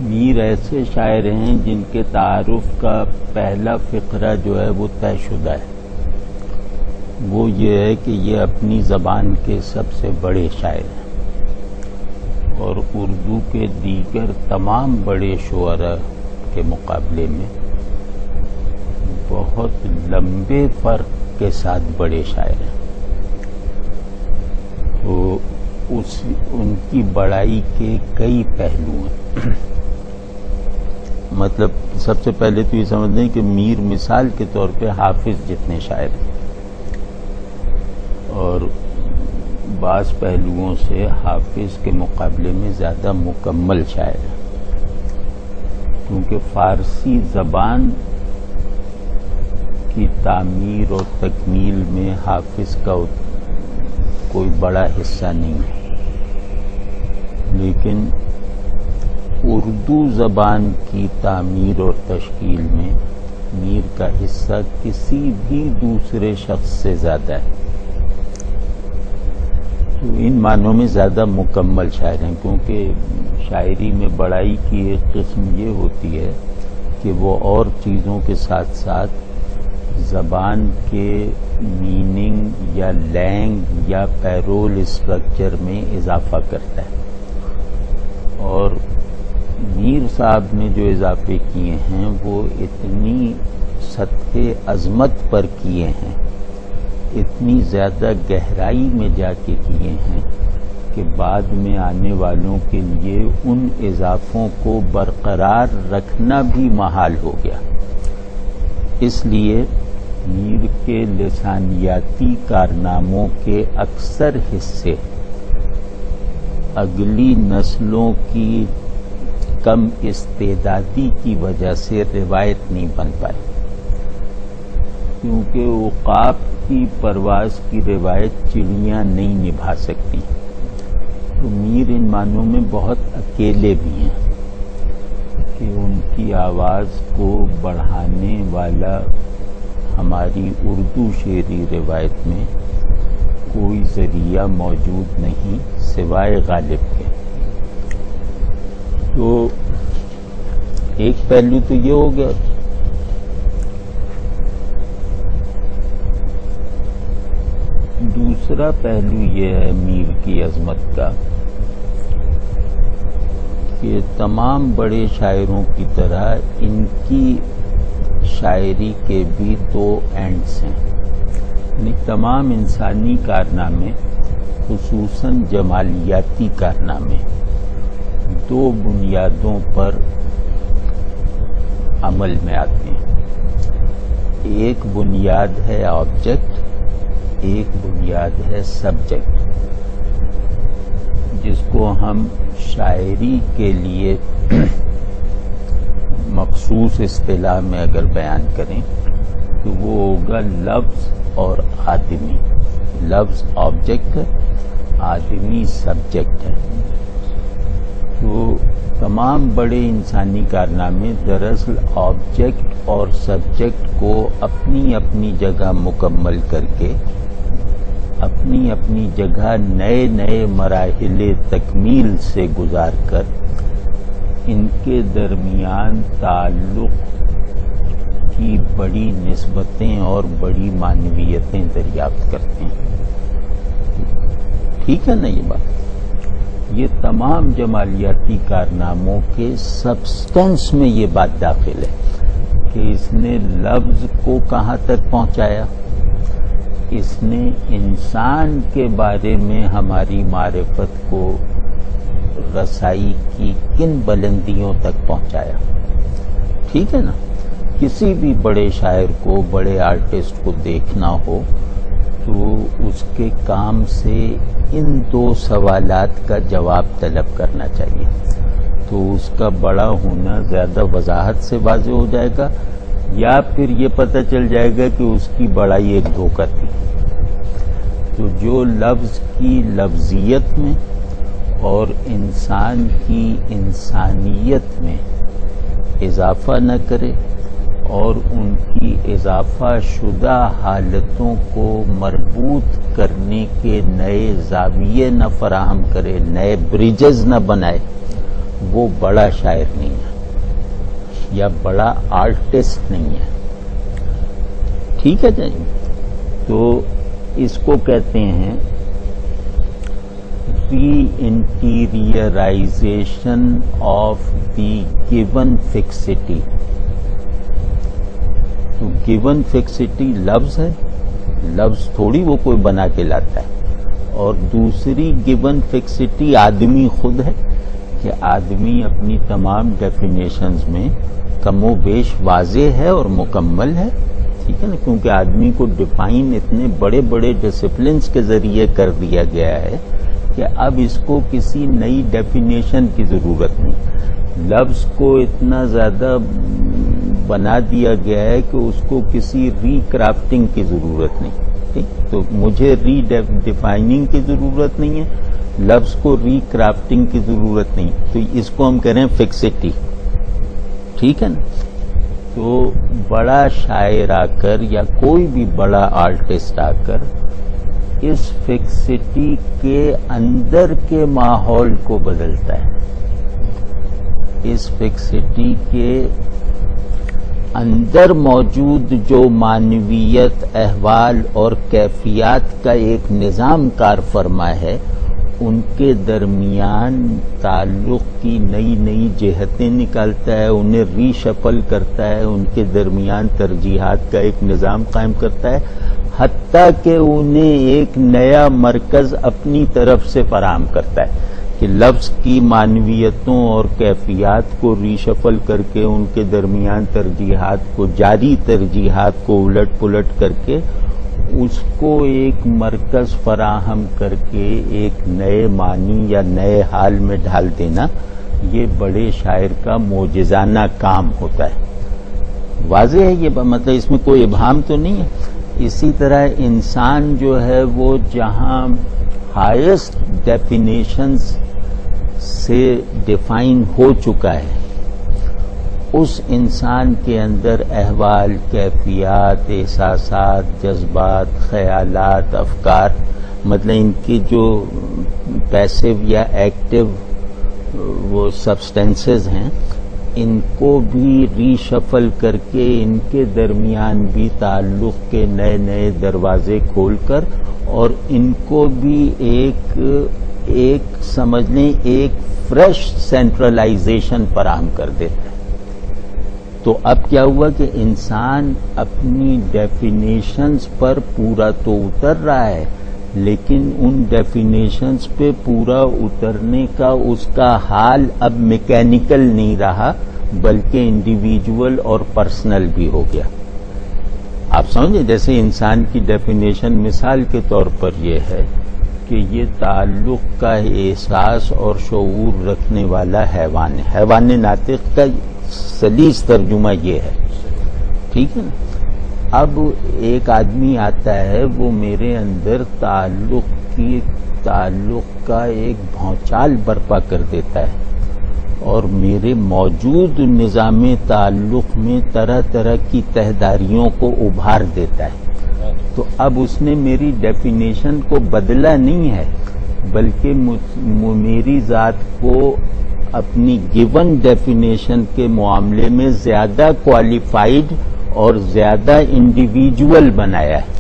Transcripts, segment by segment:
میر ایسے شاعر ہیں جن کے تعارف کا پہلا فقرہ جو ہے وہ طے شدہ ہے. وہ یہ ہے کہ یہ اپنی زبان کے سب سے بڑے شاعر ہیں اور اردو کے دیگر تمام بڑے شعراء کے مقابلے میں بہت لمبے فرق کے ساتھ بڑے شاعر ہیں. تو ان کی بڑائی کے کئی پہلو ہیں. مطلب سب سے پہلے تو یہ سمجھ لیں کہ میر مثال کے طور پہ حافظ جتنے شاعر ہیں اور بعض پہلوؤں سے حافظ کے مقابلے میں زیادہ مکمل شاعر ہیں، کیونکہ فارسی زبان کی تعمیر اور تکمیل میں حافظ کا کوئی بڑا حصہ نہیں ہے، لیکن اردو زبان کی تعمیر اور تشکیل میں میر کا حصہ کسی بھی دوسرے شخص سے زیادہ ہے. تو ان معنوں میں زیادہ مکمل شاعر ہیں، کیونکہ شاعری میں بڑائی کی ایک قسم یہ ہوتی ہے کہ وہ اور چیزوں کے ساتھ ساتھ زبان کے میننگ یا لینگ یا پیرول اسٹرکچر میں اضافہ کرتا ہے. اور میر صاحب نے جو اضافے کیے ہیں وہ اتنی سطح عظمت پر کیے ہیں، اتنی زیادہ گہرائی میں جا کے کیے ہیں کہ بعد میں آنے والوں کے لیے ان اضافوں کو برقرار رکھنا بھی محال ہو گیا. اس لیے میر کے لسانیاتی کارناموں کے اکثر حصے اگلی نسلوں کی کم استعدادی کی وجہ سے روایت نہیں بن پائی، کیونکہ عقاب کی پرواز کی روایت چڑیاں نہیں نبھا سکتی. تو میر ان معنوں میں بہت اکیلے بھی ہیں کہ ان کی آواز کو بڑھانے والا ہماری اردو شعری روایت میں کوئی ذریعہ موجود نہیں سوائے غالب کے. تو ایک پہلو تو یہ ہو گیا. دوسرا پہلو یہ ہے میر کی عظمت کا کہ تمام بڑے شاعروں کی طرح ان کی شاعری کے بھی دو اینڈز ہیں. یعنی تمام انسانی کارنامے خصوصاً جمالیاتی کارنامے دو بنیادوں پر عمل میں آتے ہیں. ایک بنیاد ہے آبجیکٹ، ایک بنیاد ہے سبجیکٹ، جس کو ہم شاعری کے لیے مخصوص اصطلاح میں اگر بیان کریں تو وہ ہوگا لفظ اور آدمی. لفظ آبجیکٹ ہے، آدمی سبجیکٹ ہے. تو تمام بڑے انسانی کارنامے دراصل آبجیکٹ اور سبجیکٹ کو اپنی اپنی جگہ مکمل کر کے اپنی اپنی جگہ نئے نئے مراحل تکمیل سے گزار کر ان کے درمیان تعلق کی بڑی نسبتیں اور بڑی معنویتیں دریافت کرتے ہیں. ٹھیک ہے نا یہ بات؟ یہ تمام جمالیاتی کارناموں کے سبسٹنس میں یہ بات داخل ہے کہ اس نے لفظ کو کہاں تک پہنچایا، اس نے انسان کے بارے میں ہماری معرفت کو رسائی کی کن بلندیوں تک پہنچایا. ٹھیک ہے نا؟ کسی بھی بڑے شاعر کو، بڑے آرٹسٹ کو دیکھنا ہو تو اس کے کام سے ان دو سوالات کا جواب طلب کرنا چاہیے. تو اس کا بڑا ہونا زیادہ وضاحت سے واضح ہو جائے گا، یا پھر یہ پتہ چل جائے گا کہ اس کی بڑائی ایک دھوکہ تھی. تو جو لفظ کی لفظیت میں اور انسان کی انسانیت میں اضافہ نہ کرے اور ان کی اضافہ شدہ حالتوں کو مربوط کرنے کے نئے زاویے نہ فراہم کرے، نئے بریجز نہ بنائے، وہ بڑا شاعر نہیں ہے یا بڑا آرٹسٹ نہیں ہے. ٹھیک ہے جی. تو اس کو کہتے ہیں ری انٹیریئرائزیشن آف دی گیون فکسٹی. تو گیون فکسٹی لفظ ہے، لفظ تھوڑی وہ کوئی بنا کے لاتا ہے. اور دوسری گیون فکسٹی آدمی خود ہے کہ آدمی اپنی تمام ڈیفینیشنز میں کم و بیش واضح ہے اور مکمل ہے. ٹھیک ہے نا، کیونکہ آدمی کو ڈیفائن اتنے بڑے بڑے ڈسپلنس کے ذریعے کر دیا گیا ہے کہ اب اس کو کسی نئی ڈیفینیشن کی ضرورت نہیں. لفظ کو اتنا زیادہ بنا دیا گیا ہے کہ اس کو کسی ری کرافٹنگ کی ضرورت نہیں. ٹھیک، تو مجھے ری ڈیفائننگ کی ضرورت نہیں ہے، لفظ کو ری کرافٹنگ کی ضرورت نہیں. تو اس کو ہم کہہ رہے ہیں فکسٹی. ٹھیک ہے نا. تو بڑا شاعر آ کر یا کوئی بھی بڑا آرٹسٹ آ کر اس فکسٹی کے اندر کے ماحول کو بدلتا ہے. اس فکسٹی کے اندر موجود جو معنویت، احوال اور کیفیات کا ایک نظام کار فرما ہے، ان کے درمیان تعلق کی نئی نئی جہتیں نکالتا ہے، انہیں ری شفل کرتا ہے، ان کے درمیان ترجیحات کا ایک نظام قائم کرتا ہے، حتیٰ کہ انہیں ایک نیا مرکز اپنی طرف سے فراہم کرتا ہے کہ لفظ کی معنویتوں اور کیفیات کو ری شفل کر کے ان کے درمیان ترجیحات کو، جاری ترجیحات کو الٹ پلٹ کر کے اس کو ایک مرکز فراہم کر کے ایک نئے معنی یا نئے حال میں ڈھال دینا، یہ بڑے شاعر کا معجزانہ کام ہوتا ہے. واضح ہے یہ، مطلب اس میں کوئی ابہام تو نہیں ہے. اسی طرح انسان جو ہے وہ جہاں ہائیسٹ ڈیفینیشنز سے ڈیفائن ہو چکا ہے، اس انسان کے اندر احوال، کیفیات، احساسات، جذبات، خیالات، افکار، مطلب ان کی جو پیسو یا ایکٹیو وہ سبسٹینسز ہیں، ان کو بھی ری شفل کر کے ان کے درمیان بھی تعلق کے نئے نئے دروازے کھول کر اور ان کو بھی ایک سمجھ لیں ایک فریش سینٹرلائزیشن فراہم کر دیتا ہے. تو اب کیا ہوا کہ انسان اپنی ڈیفینیشنز پر پورا تو اتر رہا ہے، لیکن ان ڈیفینیشنز پہ پورا اترنے کا اس کا حال اب میکینیکل نہیں رہا بلکہ انڈیویجول اور پرسنل بھی ہو گیا. آپ سمجھیں، جیسے انسان کی ڈیفینیشن مثال کے طور پر یہ ہے کہ یہ تعلق کا احساس اور شعور رکھنے والا حیوان ہے. حیوان ناطق کا سلیس ترجمہ یہ ہے. ٹھیک ہے نا. اب ایک آدمی آتا ہے، وہ میرے اندر تعلق کا ایک بھونچال برپا کر دیتا ہے اور میرے موجود نظام تعلق میں طرح طرح کی تہداریوں کو ابھار دیتا ہے. تو اب اس نے میری ڈیفینیشن کو بدلا نہیں ہے بلکہ میری ذات کو اپنی گیون ڈیفینیشن کے معاملے میں زیادہ کوالیفائڈ اور زیادہ انڈیویجول بنایا ہے.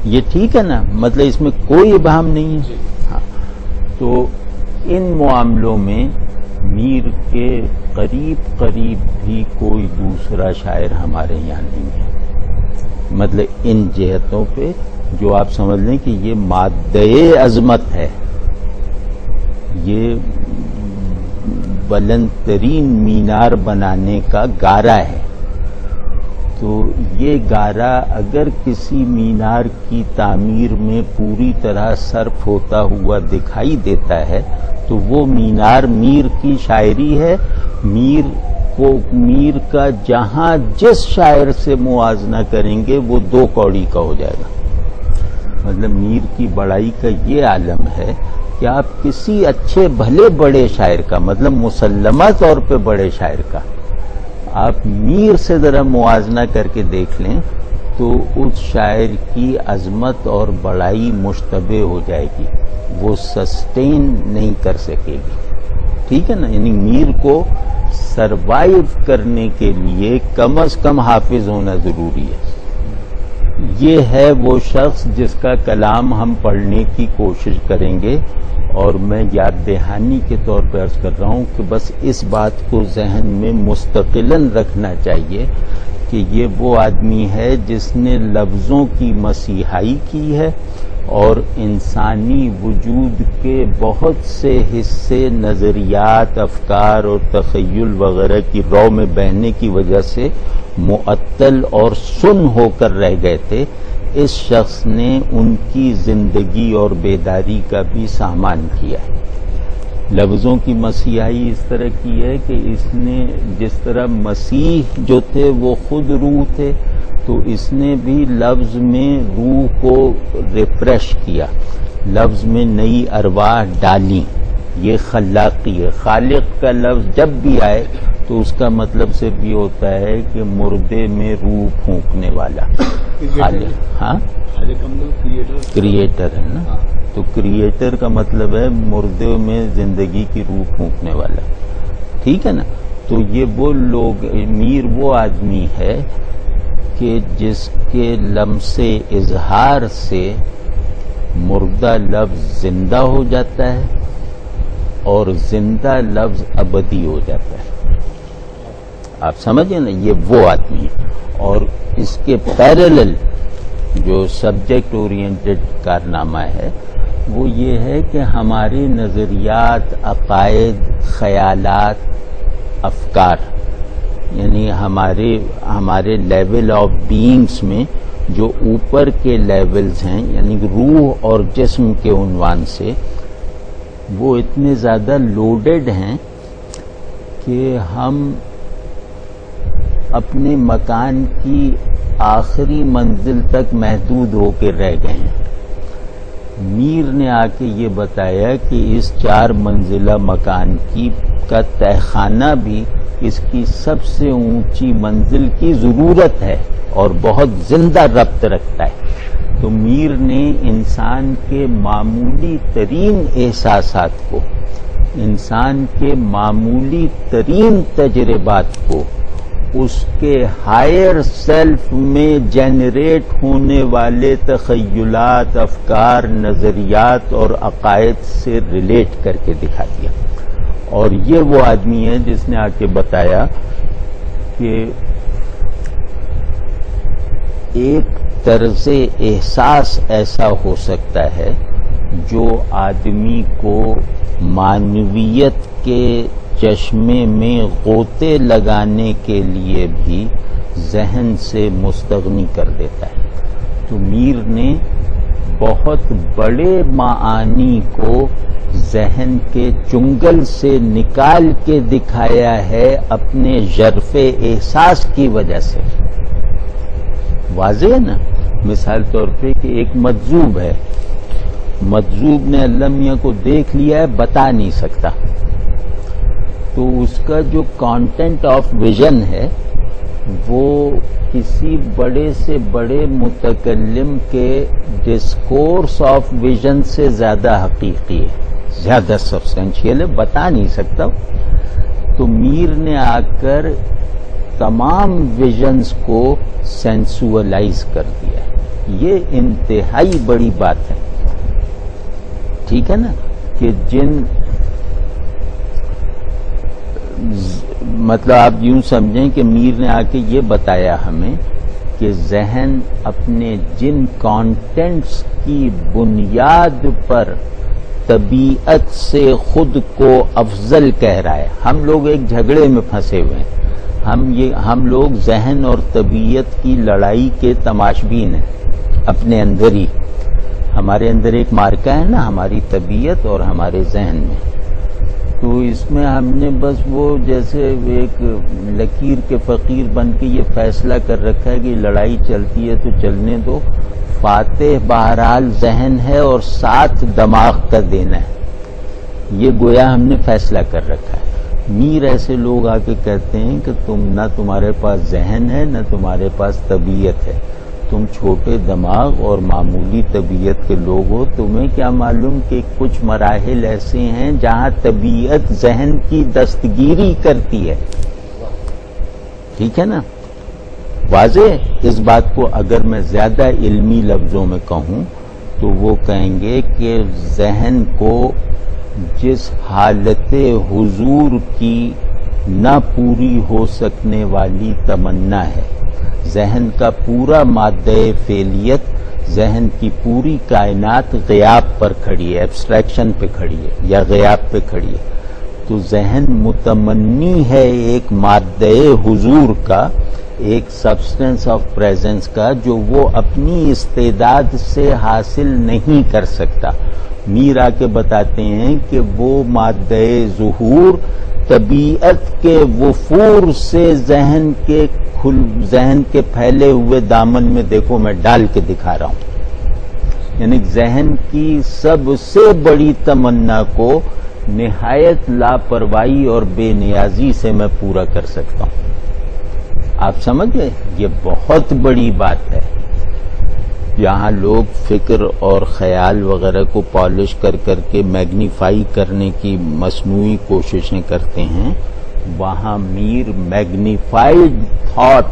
یہ ٹھیک ہے نا، مطلب اس میں کوئی ابہام نہیں ہے. ہاں. تو ان معاملوں میں میر کے قریب بھی کوئی دوسرا شاعر ہمارے یہاں نہیں ہے. مطلب ان جہتوں پہ جو آپ سمجھ لیں کہ یہ مادہ عظمت ہے، یہ بلند ترین مینار بنانے کا گارا ہے. تو یہ گارا اگر کسی مینار کی تعمیر میں پوری طرح صرف ہوتا ہوا دکھائی دیتا ہے تو وہ مینار میر کی شاعری ہے. میر کا جہاں جس شاعر سے موازنہ کریں گے وہ 2 کوڑی کا ہو جائے گا. مطلب میر کی بڑائی کا یہ عالم ہے کہ آپ کسی اچھے بھلے بڑے شاعر کا، مطلب مسلمہ طور پہ بڑے شاعر کا، آپ میر سے ذرا موازنہ کر کے دیکھ لیں تو اس شاعر کی عظمت اور بڑائی مشتبہ ہو جائے گی، وہ سسٹین نہیں کر سکے گی. ٹھیک ہے نا. یعنی میر کو سروائیو کرنے کے لیے کم از کم حافظ ہونا ضروری ہے. یہ ہے وہ شخص جس کا کلام ہم پڑھنے کی کوشش کریں گے، اور میں یاد دہانی کے طور پر عرض کر رہا ہوں کہ بس اس بات کو ذہن میں مستقلاً رکھنا چاہیے کہ یہ وہ آدمی ہے جس نے لفظوں کی مسیحائی کی ہے، اور انسانی وجود کے بہت سے حصے نظریات، افکار اور تخیل وغیرہ کی رو میں بہنے کی وجہ سے معطل اور سن ہو کر رہ گئے تھے. اس شخص نے ان کی زندگی اور بیداری کا بھی سامان کیا ہے. لفظوں کی مسیحائی اس طرح کی ہے کہ اس نے جس طرح مسیح جو تھے وہ خود روح تھے، تو اس نے بھی لفظ میں روح کو ریفریش کیا، لفظ میں نئی ارواح ڈالیں. یہ خلاقی ہے. خالق کا لفظ جب بھی آئے تو اس کا مطلب صرف یہ ہوتا ہے کہ مردے میں روح پھونکنے والا. خالق، ہاں کریٹر ہے نا. تو کریٹر کا مطلب ہے مردے میں زندگی کی روح پھونکنے والا. ٹھیک ہے نا. تو یہ وہ لوگ، میر وہ آدمی ہے کہ جس کے لمس اظہار سے مردہ لفظ زندہ ہو جاتا ہے اور زندہ لفظ ابدی ہو جاتا ہے. آپ سمجھیں نا، یہ وہ آدمی ہے. اور اس کے پیرلل جو سبجیکٹ اورینٹڈ کارنامہ ہے وہ یہ ہے کہ ہمارے نظریات، عقائد، خیالات، افکار، یعنی ہمارے لیول آف بینگز میں جو اوپر کے لیولز ہیں، یعنی روح اور جسم کے عنوان سے، وہ اتنے زیادہ لوڈڈ ہیں کہ ہم اپنے مکان کی آخری منزل تک محدود ہو کے رہ گئے ہیں. میر نے آ کے یہ بتایا کہ اس 4 منزلہ مکان کا تہخانہ بھی اس کی سب سے اونچی منزل کی ضرورت ہے اور بہت زندہ ربط رکھتا ہے. تو میر نے انسان کے معمولی ترین احساسات کو، انسان کے معمولی ترین تجربات کو اس کے ہائر سیلف میں جنریٹ ہونے والے تخیلات، افکار، نظریات اور عقائد سے ریلیٹ کر کے دکھا دیا. اور یہ وہ آدمی ہے جس نے آ کے بتایا کہ ایک طرز احساس ایسا ہو سکتا ہے جو آدمی کو معنویت کے چشمے میں غوطے لگانے کے لیے بھی ذہن سے مستغنی کر دیتا ہے. تو میر نے بہت بڑے معانی کو ذہن کے چنگل سے نکال کے دکھایا ہے اپنے ژرف احساس کی وجہ سے. واضح ہے نا. مثال طور پہ کہ ایک مجذوب ہے، مجذوب نے اللہ میاں کو دیکھ لیا ہے، بتا نہیں سکتا، تو اس کا جو کانٹینٹ آف ویژن ہے وہ کسی بڑے سے بڑے متکلم کے ڈسکورس آف ویژن سے زیادہ حقیقی ہے، زیادہ سبسٹینشیل ہے، بتا نہیں سکتا. تو میر نے آ کر تمام ویژنز کو سینسوالائز کر دیا. یہ انتہائی بڑی بات ہے. ٹھیک ہے نا. کہ مطلب آپ یوں سمجھیں کہ میر نے آ کے یہ بتایا ہمیں کہ ذہن اپنے جن کانٹینٹس کی بنیاد پر طبیعت سے خود کو افضل کہہ رہا ہے. ہم لوگ ایک جھگڑے میں پھنسے ہوئے ہیں. ہم لوگ ذہن اور طبیعت کی لڑائی کے تماشبین ہیں اپنے اندر ہی. ہمارے اندر ایک مارکہ ہے نا، ہماری طبیعت اور ہمارے ذہن میں. تو اس میں ہم نے بس وہ جیسے ایک لکیر کے فقیر بن کے یہ فیصلہ کر رکھا ہے کہ لڑائی چلتی ہے تو چلنے دو، فاتح بہرحال ذہن ہے اور ساتھ دماغ کا دینا ہے. یہ گویا ہم نے فیصلہ کر رکھا ہے. میر ایسے لوگ آ کے کہتے ہیں کہ نہ تمہارے پاس ذہن ہے نہ تمہارے پاس طبیعت ہے، تم چھوٹے دماغ اور معمولی طبیعت کے لوگ ہو، تمہیں کیا معلوم کہ کچھ مراحل ایسے ہیں جہاں طبیعت ذہن کی دستگیری کرتی ہے. ٹھیک ہے نا؟ واضح اس بات کو اگر میں زیادہ علمی لفظوں میں کہوں تو وہ کہیں گے کہ ذہن کو جس حالت حضور کی نہ پوری ہو سکنے والی تمنا ہے، ذہن کا پورا مادہ فعلیت، ذہن کی پوری کائنات غیاب پر کھڑی ہے، ایبسٹریکشن پہ کھڑی ہے یا غیاب پہ کھڑی ہے، تو ذہن متمنی ہے ایک مادہ حضور کا، ایک سبسٹنس آف پریزنس کا، جو وہ اپنی استعداد سے حاصل نہیں کر سکتا. میر آ کے بتاتے ہیں کہ وہ مادہ ظہور طبیعت کے وفور سے ذہن کے پھیلے ہوئے دامن میں دیکھو میں ڈال کے دکھا رہا ہوں. یعنی ذہن کی سب سے بڑی تمنا کو نہایت لاپرواہی اور بے نیازی سے میں پورا کر سکتا ہوں. آپ سمجھ گئے؟ یہ بہت بڑی بات ہے. یہاں لوگ فکر اور خیال وغیرہ کو پالش کر کے میگنیفائی کرنے کی مصنوعی کوششیں کرتے ہیں، وہاں میر میگنیفائیڈ تھاٹ،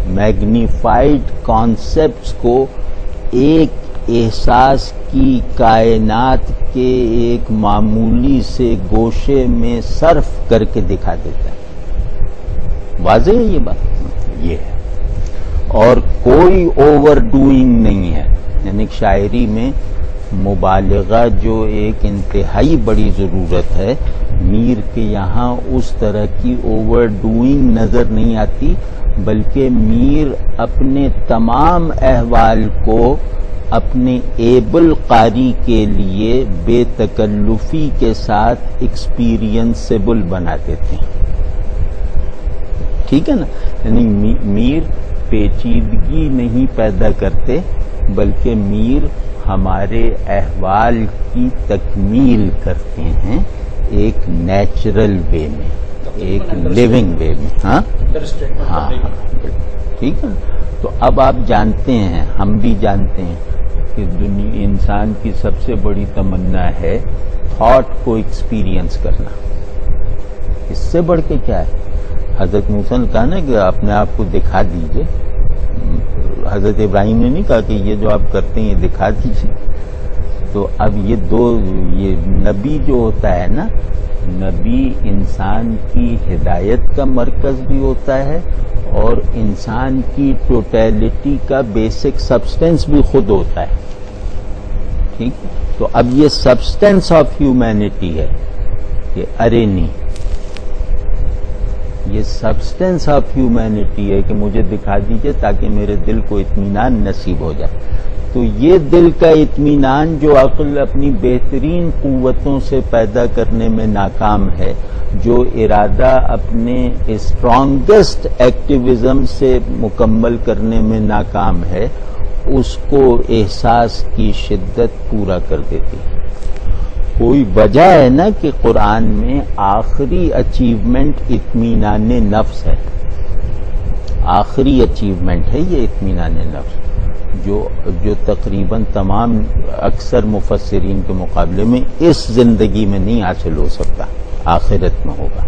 میگنیفائیڈ کانسیپٹس کو ایک احساس کی کائنات کے ایک معمولی سے گوشے میں صرف کر کے دکھا دیتا ہے. واضح ہے یہ بات؟ یہ ہے. اور کوئی اوور ڈوئنگ نہیں ہے. یعنی شاعری میں مبالغہ جو ایک انتہائی بڑی ضرورت ہے، میر کے یہاں اس طرح کی اوور ڈوئنگ نظر نہیں آتی، بلکہ میر اپنے تمام احوال کو اپنے ایبل قاری کے لیے بے تکلفی کے ساتھ ایکسپیرینسیبل بنا دیتے ہیں. ٹھیک ہے نا؟ یعنی میر پیچیدگی نہیں پیدا کرتے، بلکہ میر ہمارے احوال کی تکمیل کرتے ہیں ایک نیچرل وے میں، ایک لیونگ وے میں. ہاں ہاں ٹھیک ہے. تو اب آپ جانتے ہیں، ہم بھی جانتے ہیں کہ انسان کی سب سے بڑی تمنا ہے تھاٹ کو ایکسپیرینس کرنا. اس سے بڑھ کے کیا ہے؟ حضرت موسیٰ نے کہا نا کہ اپنے آپ کو دکھا دیجئے. حضرت ابراہیم نے نہیں کہا کہ یہ جو آپ کرتے ہیں یہ دکھا دیجئے. تو اب یہ نبی جو ہوتا ہے نا، نبی انسان کی ہدایت کا مرکز بھی ہوتا ہے اور انسان کی ٹوٹیلٹی کا بیسک سبسٹنس بھی خود ہوتا ہے. ٹھیک ہے؟ تو اب یہ سبسٹنس آف ہیومینٹی ہے کہ ارے نہیں، یہ سبسٹنس آف ہیومینٹی ہے کہ مجھے دکھا دیجئے تاکہ میرے دل کو اطمینان نصیب ہو جائے. تو یہ دل کا اطمینان جو عقل اپنی بہترین قوتوں سے پیدا کرنے میں ناکام ہے، جو ارادہ اپنے اسٹرانگسٹ ایکٹیویزم سے مکمل کرنے میں ناکام ہے، اس کو احساس کی شدت پورا کر دیتی ہے. کوئی وجہ ہے نا کہ قرآن میں آخری اچیومنٹ اطمینان نفس ہے. آخری اچیومنٹ ہے یہ اطمینان نفس، جو تقریباً تمام اکثر مفسرین کے مقابلے میں اس زندگی میں نہیں حاصل ہو سکتا، آخرت میں ہوگا.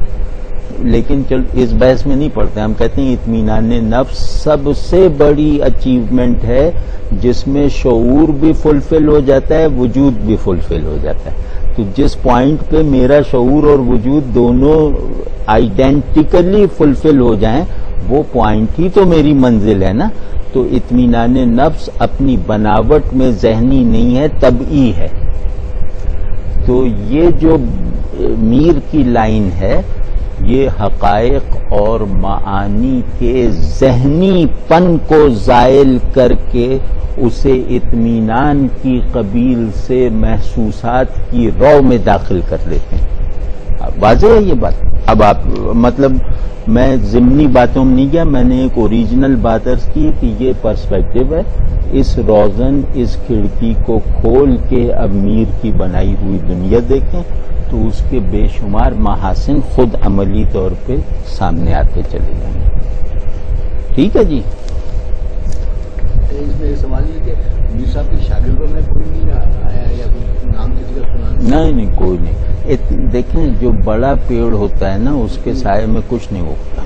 لیکن چل اس بحث میں نہیں پڑتے. ہم کہتے ہیں اطمینان نفس سب سے بڑی اچیومنٹ ہے، جس میں شعور بھی فلفل ہو جاتا ہے، وجود بھی فلفل ہو جاتا ہے. تو جس پوائنٹ پہ میرا شعور اور وجود دونوں آئیڈینٹیکلی فلفل ہو جائیں، وہ پوائنٹ ہی تو میری منزل ہے نا. تو اطمینان نفس اپنی بناوٹ میں ذہنی نہیں ہے، طبعی ہے. تو یہ جو میر کی لائن ہے، یہ حقائق اور معانی کے ذہنی پن کو زائل کر کے اسے اطمینان کی قبیل سے محسوسات کی رو میں داخل کر لیتے ہیں. واضح ہے یہ بات؟ اب آپ مطلب میں ضمنی باتوں میں نہیں گیا، میں نے ایک اوریجنل بات عرض کی کہ یہ پرسپیکٹو ہے. اس روزن، اس کھڑکی کو کھول کے اب میر کی بنائی ہوئی دنیا دیکھیں تو اس کے بے شمار محاسن خود عملی طور پہ سامنے آتے چلے جائیں گے. ٹھیک ہے جی؟ اس میں سوال یہ کہ میر صاحب کے شاگردوں میں کوئی نہیں آیا یا نام کسی کا سنا؟ نہیں کوئی نہیں. دیکھیں جو بڑا پیڑ ہوتا ہے نا اس کے سائے میں کچھ نہیں ہوتا.